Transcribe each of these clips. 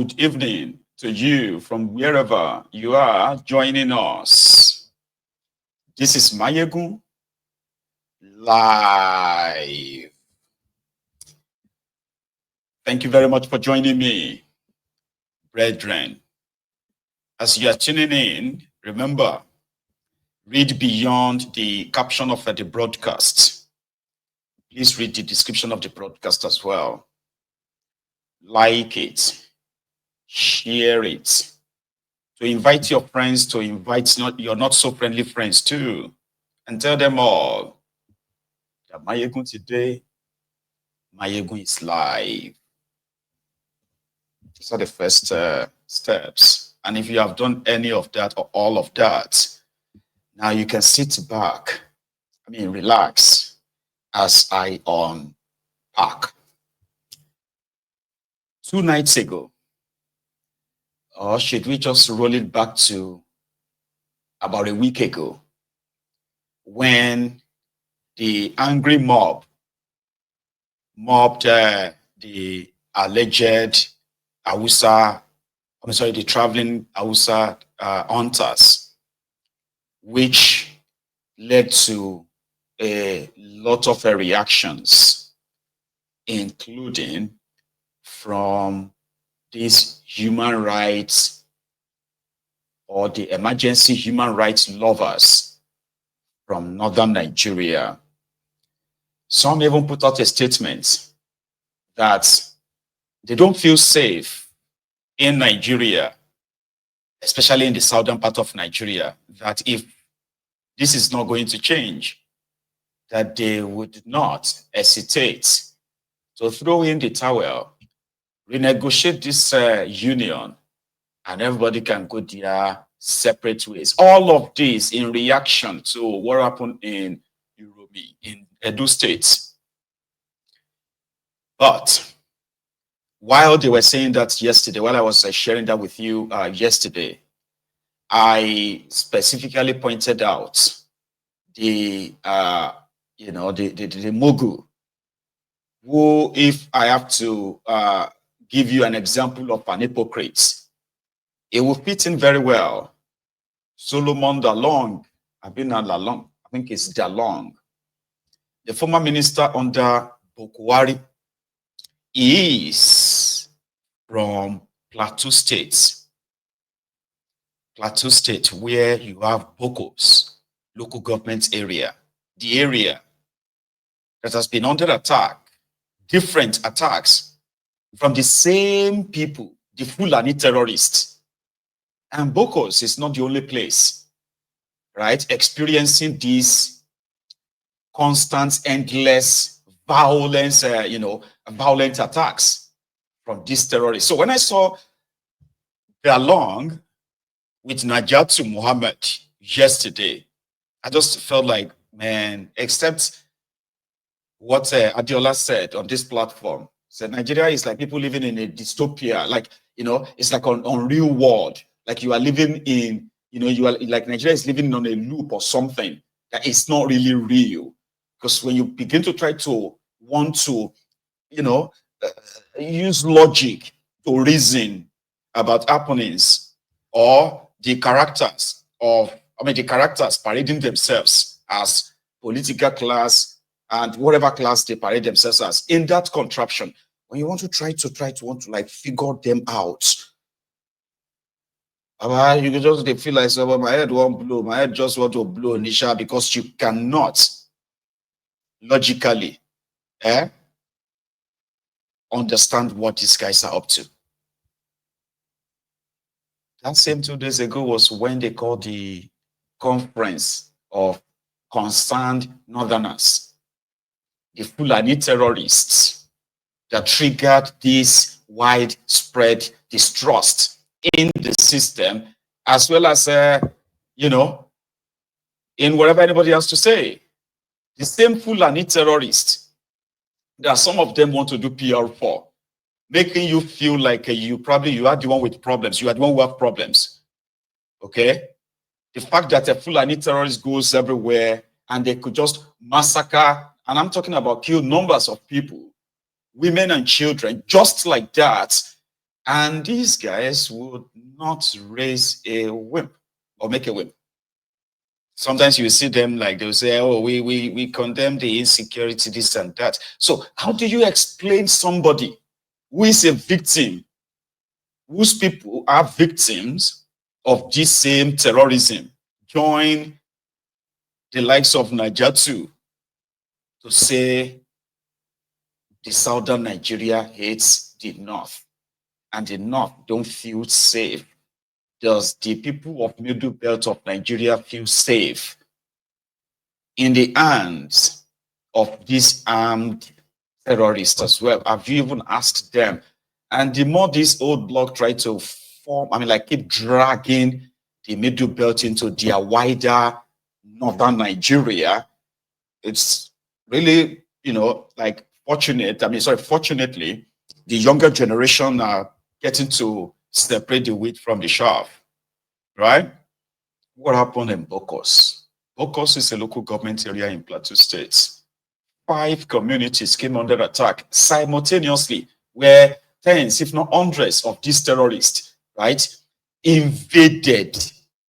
Good evening to you from wherever you are joining us. This is Mayegun live. Thank you very much for joining me, brethren. As you are tuning in, remember, read beyond the caption of the broadcast. Please read the description of the broadcast as well. Like it, share it. To invite your friends, to invite your not so friendly friends too, and tell them all that Mayegun today, Mayegun is live. These are the first steps. And if you have done any of that or all of that, now you can sit back, relax as I unpack. 2 nights ago, or should we just roll it back to about a week ago, when the angry mob mobbed the alleged the traveling Hausa hunters, which led to a lot of reactions, including from these human rights or the emergency human rights lovers from northern Nigeria. Some even put out a statement that they don't feel safe in Nigeria, especially in the southern part of Nigeria, that if this is not going to change, that they would not hesitate to throw in the towel, renegotiate this union, and everybody can go their separate ways. All of this in reaction to what happened in Uromi, in Edo State. But while they were saying that yesterday, while I was sharing that with you yesterday, I specifically pointed out the mogul, who, if I have to give you an example of an hypocrite, it will fit in very well. Solomon Dalong, I think it's Dalong, the former minister under Bokwari, is from Plateau State. Plateau State, where you have Bokkos, local government area, the area that has been under attack, different attacks from the same people, the Fulani terrorists. And Bokkos is not the only place, right, experiencing these constant, endless violence, violent attacks from these terrorists. So when I saw Dalong with Najatu Muhammad yesterday, I just felt like, man, except what Adiola said on this platform, said Nigeria is like people living in a dystopia, like, it's like an unreal world. Like you are living in, you are like Nigeria is living on a loop or something that is not really real. Because when you begin to try to want to, use logic to reason about happenings or the characters parading themselves as political class and whatever class they parade themselves as in that contraption, when you want to try to like figure them out, you just feel like, so my head won't blow, my head just want to blow, Nisha, because you cannot logically understand what these guys are up to. That same 2 days ago was when they called the conference of concerned northerners, the Fulani terrorists that triggered this widespread distrust in the system, as well as, in whatever anybody has to say. The same Fulani terrorists that some of them want to do PR for, making you feel like you are the one with problems. You are the one who have problems. Okay? The fact that a Fulani terrorist goes everywhere and they could just massacre, and I'm talking about kill numbers of people, women and children, just like that, And these guys would not raise a whip or make a whip. Sometimes you see them like they'll say, oh, we condemn the insecurity, this and that. So how do you explain somebody who is a victim, whose people are victims of this same terrorism, join the likes of Najatu to say the southern Nigeria hates the north and the north don't feel safe? Does the people of middle belt of Nigeria feel safe in the hands of these armed terrorists as well? Have you even asked them? And the more this old bloc try to form, like keep dragging the middle belt into their wider northern Nigeria, it's really, like fortunately, the younger generation are getting to separate the wheat from the chaff, right? What happened in Bokkos? Bokkos is a local government area in Plateau State. 5 communities came under attack simultaneously, where tens, if not hundreds, of these terrorists, right, invaded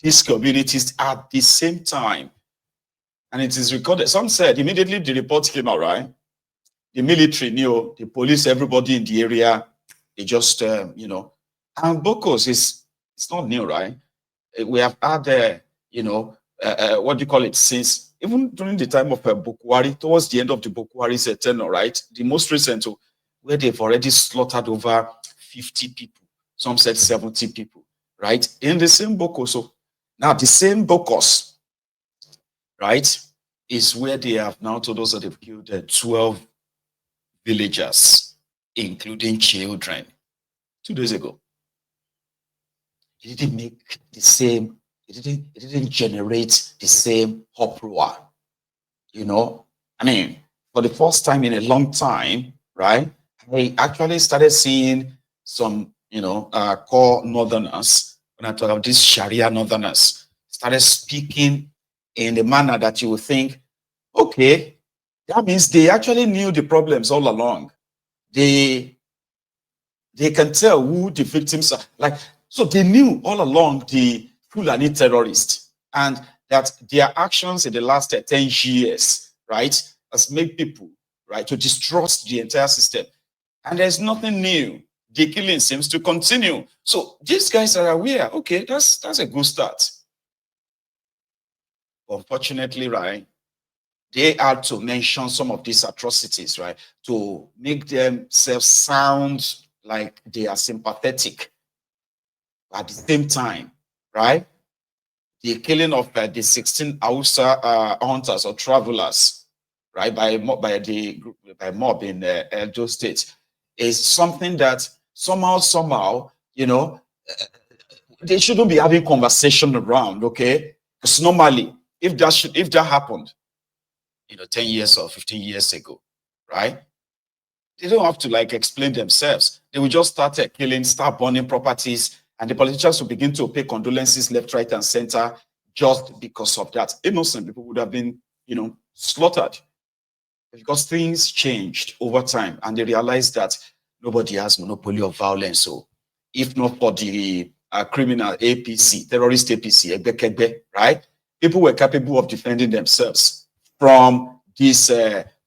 these communities at the same time. And it is recorded. Some said immediately the report came out, right? The military knew, the police, everybody in the area, they just, and Bokkos it's not new, right? We have had, what do you call it, since even during the time of Bokwari, towards the end of the Bokwari's tenure, right? The most recent, where they've already slaughtered over 50 people. Some said 70 people, right? In the same Bokkos. So now the same Bokkos, right, is where they have now told us that they've killed 12 villagers, including children, 2 days ago. It didn't make the same, it didn't generate the same uproar. For the first time in a long time, right? I actually started seeing some, core northerners, when I talk about these Sharia northerners, started speaking in the manner that you would think, okay, that means they actually knew the problems all along. They can tell who the victims are. So they knew all along the Fulani terrorists, and that their actions in the last 10 years, right, has made people, right, to distrust the entire system. And there's nothing new. The killing seems to continue. So these guys are aware. Okay, that's a good start. Unfortunately, right, they had to mention some of these atrocities, right, to make themselves sound like they are sympathetic. At the same time, right, the killing of the 16 Hausa hunters or travelers, right, by mob in Edo State, is something that somehow, they shouldn't be having conversation around, okay? Because normally, if that happened, 10 years or 15 years ago, right? They don't have to explain themselves. They will just start killing, start burning properties, and the politicians will begin to pay condolences left, right, and center just because of that. Innocent people would have been, slaughtered, because things changed over time, and they realized that nobody has monopoly of violence. So, if not for the criminal APC, terrorist APC, right? People were capable of defending themselves from these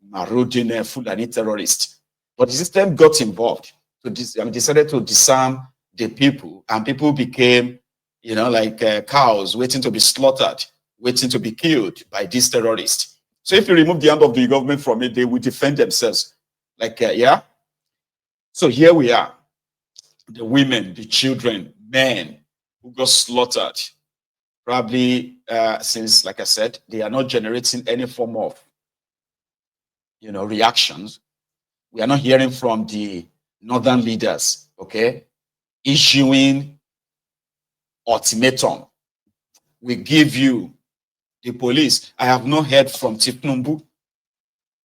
marauding Fulani terrorists. But the system got involved. Decided to disarm the people, and people became, cows waiting to be slaughtered, waiting to be killed by these terrorists. So if you remove the hand of the government from it, they will defend themselves. Yeah. So here we are, the women, the children, men who got slaughtered. Probably since, like I said, they are not generating any form of, reactions. We are not hearing from the northern leaders, okay, issuing ultimatum. We give you the police. I have not heard from Tipnumbu.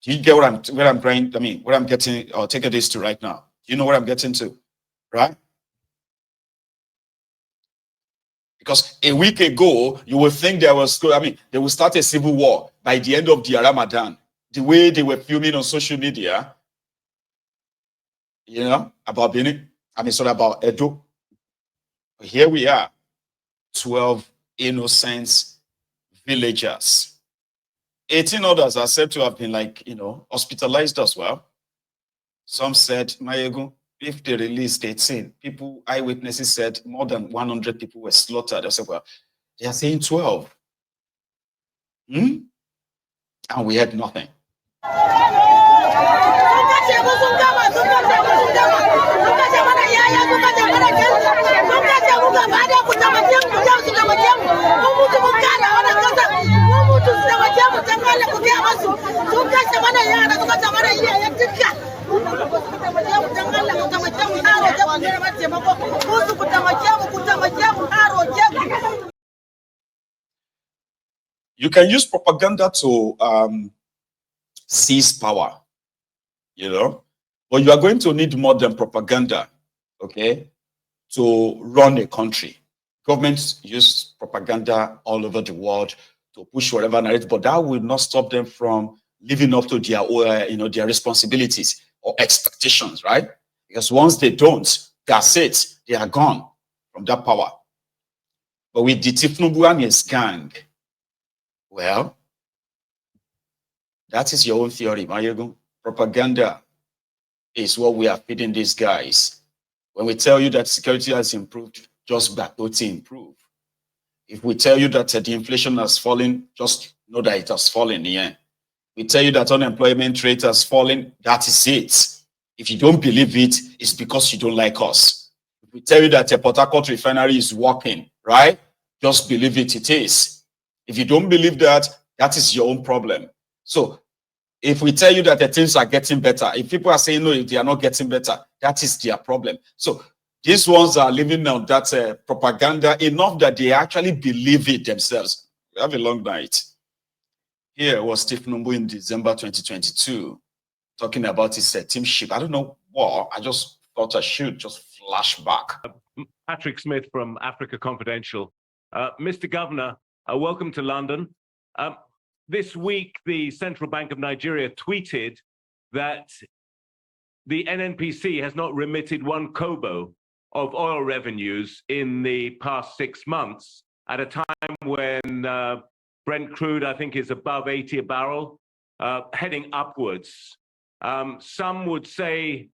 Do you get where I'm trying? Where I'm getting or taking this to right now? Do you know where I'm getting to, right? Because a week ago, you would think they will start a civil war by the end of the Ramadan. The way they were filming on social media, about Benin. I mean, it's all about Edo. Here we are, 12 innocent villagers. 18 others are said to have been hospitalized as well. Some said, Mayego, if they released 18, eyewitnesses said more than 100 people were slaughtered. I said, well, they are saying 12. And we had nothing. You can use propaganda to seize power, but you are going to need more than propaganda, okay, to run a country. Governments use propaganda all over the world to push whatever narrative, but that will not stop them from living up to their responsibilities or expectations, right? Because once they don't, that's it, they are gone from that power. But with the Tifnubu and his gang, well, that is your own theory, Mayego. Propaganda is what we are feeding these guys. When we tell you that security has improved, just back to improve. If we tell you that the inflation has fallen, just know that it has fallen. Yeah. We tell you that unemployment rate has fallen, that is it. If you don't believe it, it's because you don't like us. If we tell you that a Port Harcourt refinery is working, right? Just believe it, it is. If you don't believe that, that is your own problem. So if we tell you that the things are getting better, if people are saying no, they are not getting better, that is their problem. So these ones are living on that propaganda enough that they actually believe it themselves. We have a long night. Here was Steve Numbu in December 2022 talking about his teamship. I don't know what, I just thought I should just flash back. Patrick Smith from Africa Confidential. Mr. Governor, welcome to London. This week, the Central Bank of Nigeria tweeted that the NNPC has not remitted 1 kobo of oil revenues in the past 6 months at a time when Brent crude, I think, is above 80 a barrel, heading upwards. Some would say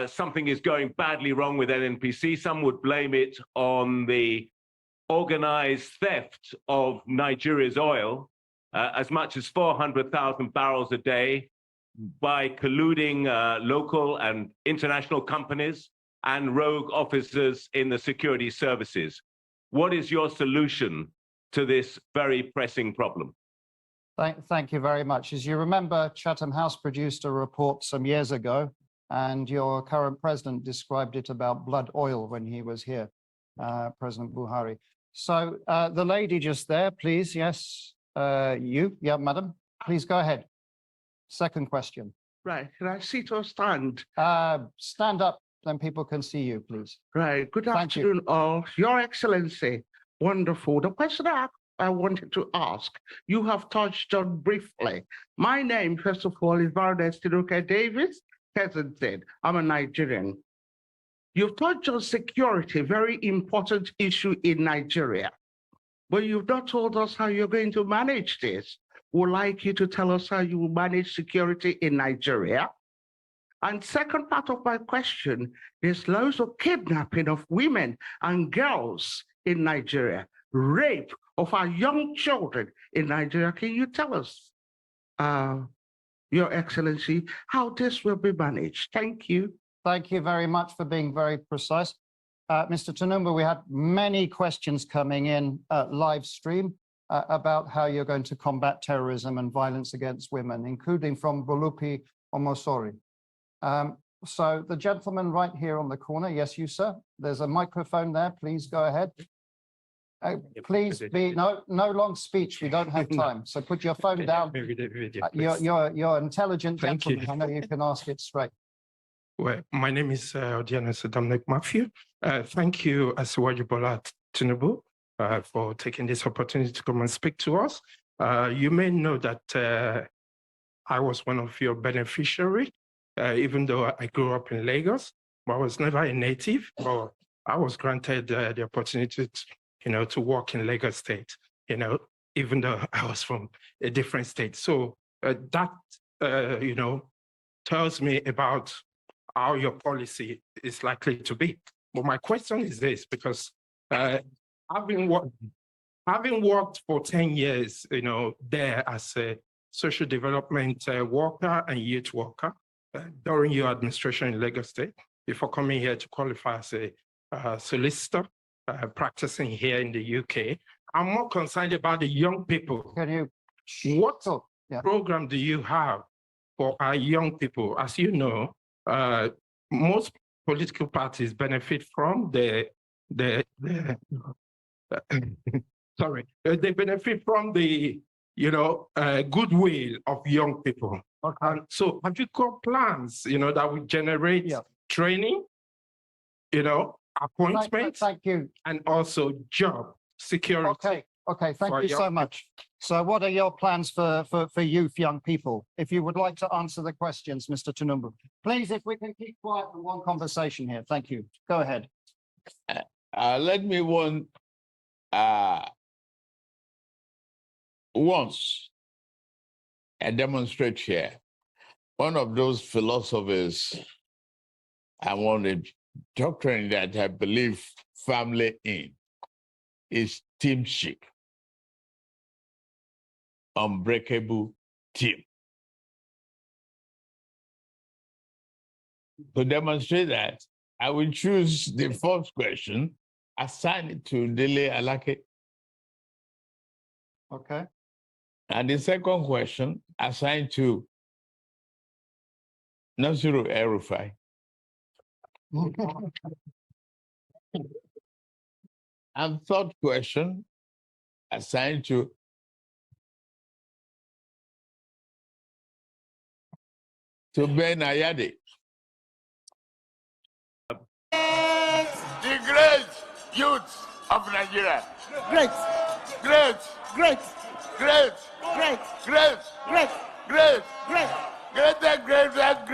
something is going badly wrong with NNPC. Some would blame it on the organized theft of Nigeria's oil, as much as 400,000 barrels a day by colluding local and international companies and rogue officers in the security services. What is your solution to this very pressing problem? Thank you very much. As you remember, Chatham House produced a report some years ago, and your current president described it about blood oil when he was here, President Buhari. So the lady just there, please, yes, yeah, madam, please go ahead. Second question. Right, can I sit or stand? Stand up, then people can see you, please. Right, good afternoon all. Your Excellency, wonderful. The question I wanted to ask, you have touched on briefly. My name, first of all, is Baroness Tinuke Davis Kensington. I'm a Nigerian. You've touched on security, very important issue in Nigeria, but you've not told us how you're going to manage this. Would like you to tell us how you will manage security in Nigeria. And second part of my question, there's loads of kidnapping of women and girls in Nigeria, rape of our young children in Nigeria. Can you tell us, Your Excellency, how this will be managed? Thank you. Thank you very much for being very precise. Mr. Tanumba, we had many questions coming in live stream about how you're going to combat terrorism and violence against women, including from Bolupi Omosori. So the gentleman right here on the corner, yes, you, sir. There's a microphone there. Please go ahead. Please be no long speech. We don't have time. So put your phone down. You're intelligent gentleman. I know you can ask it straight. Well, my name is Odiana Dominic Matthew. Thank you, Asiwaju Bola Tinubu, for taking this opportunity to come and speak to us. You may know that I was one of your beneficiaries, even though I grew up in Lagos. but I was never a native. But I was granted the opportunity to work in Lagos State, even though I was from a different state. So that, tells me about how your policy is likely to be. But my question is this, because having worked for 10 years, there as a social development worker and youth worker during your administration in Lagos State, before coming here to qualify as a solicitor, practicing here in the UK, I'm more concerned about the young people. Can you? What Yeah. program do you have for our young people? As you know, most political parties benefit from they benefit from the goodwill of young people. Okay. And so have you got plans, that will generate training, appointments, Thank you. and also job security? Okay, thank you so much. So what are your plans for youth, young people? If you would like to answer the questions, Mr. Tunumbu. Please, if we can keep quiet for one conversation here. Thank you. Go ahead. Let me once demonstrate here. One of those philosophies and one of the doctrine that I believe firmly in is teamship. Unbreakable team. To demonstrate that, I will choose the first question, assign it to Dele Alake. Okay. And the second question, assigned to Nasiru El-Rufai. And third question, assigned to Ben Ayade. The great youth of Nigeria. Great, Great, great, great, great, great, great, great, great.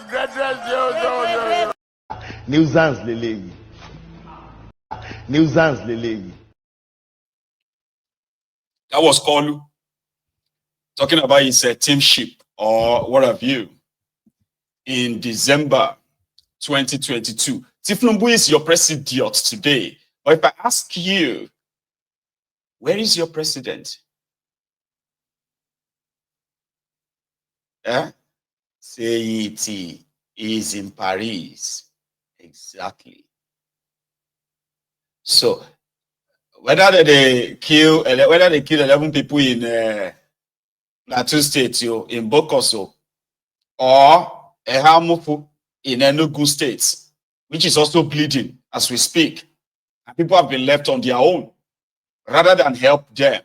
greatest, yo. Nuisance leleyi. Nuisance leleyi. That was Kolu talking about his teamship or what have you in December 2022. Tifnumbu is your president today. But if I ask you, where is your president? Say it is in Paris. Exactly. So whether they kill 11 people in Plateau State, in Bokkos, or Ehamufu in Enugu State, which is also bleeding as we speak, and people have been left on their own, rather than help them,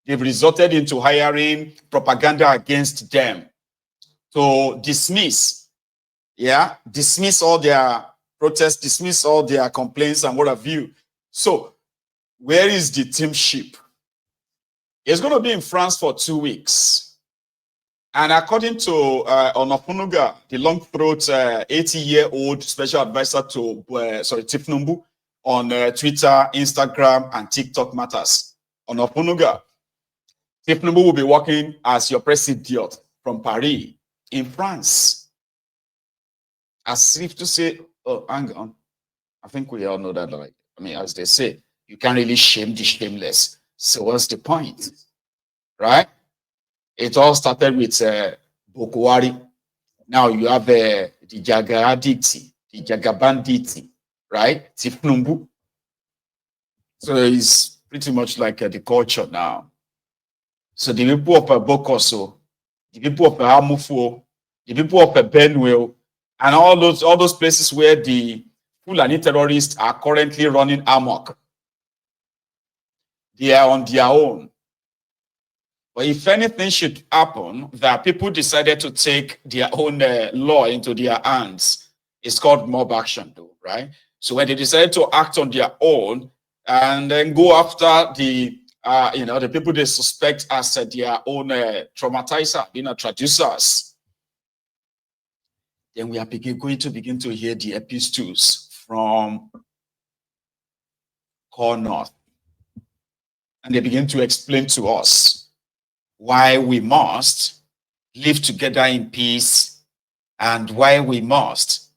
they've resorted into hiring propaganda against them to dismiss all their protests, dismiss all their complaints and what have you. So where is the teamship? It's going to be in France for 2 weeks. And according to Onopunuga, the long-throat 80-year-old special advisor to Tifnumbu on Twitter, Instagram, and TikTok matters, Onopunuga, Tifnumbu will be working as your president from Paris in France. As if to say, oh, hang on. I think we all know that, as they say, you can't really shame the shameless. So what's the point? Right? It all started with Bokwari. Now you have the Jagaraditi, the Jagabanditi, right? Tifnumbu. So it's pretty much like the culture now. So the people of Bokkos, the people of Hamufu, the people of Benue, and all those places where the Fulani terrorists are currently running amok, they are on their own. But if anything should happen, that people decided to take their own law into their hands, it's called mob action, though, right? So when they decided to act on their own and then go after the people they suspect as their own traumatizer, traducers, then we are going to begin to hear the epistles from Core North. And they begin to explain to us why we must live together in peace and why we must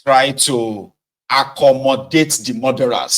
try to accommodate the murderers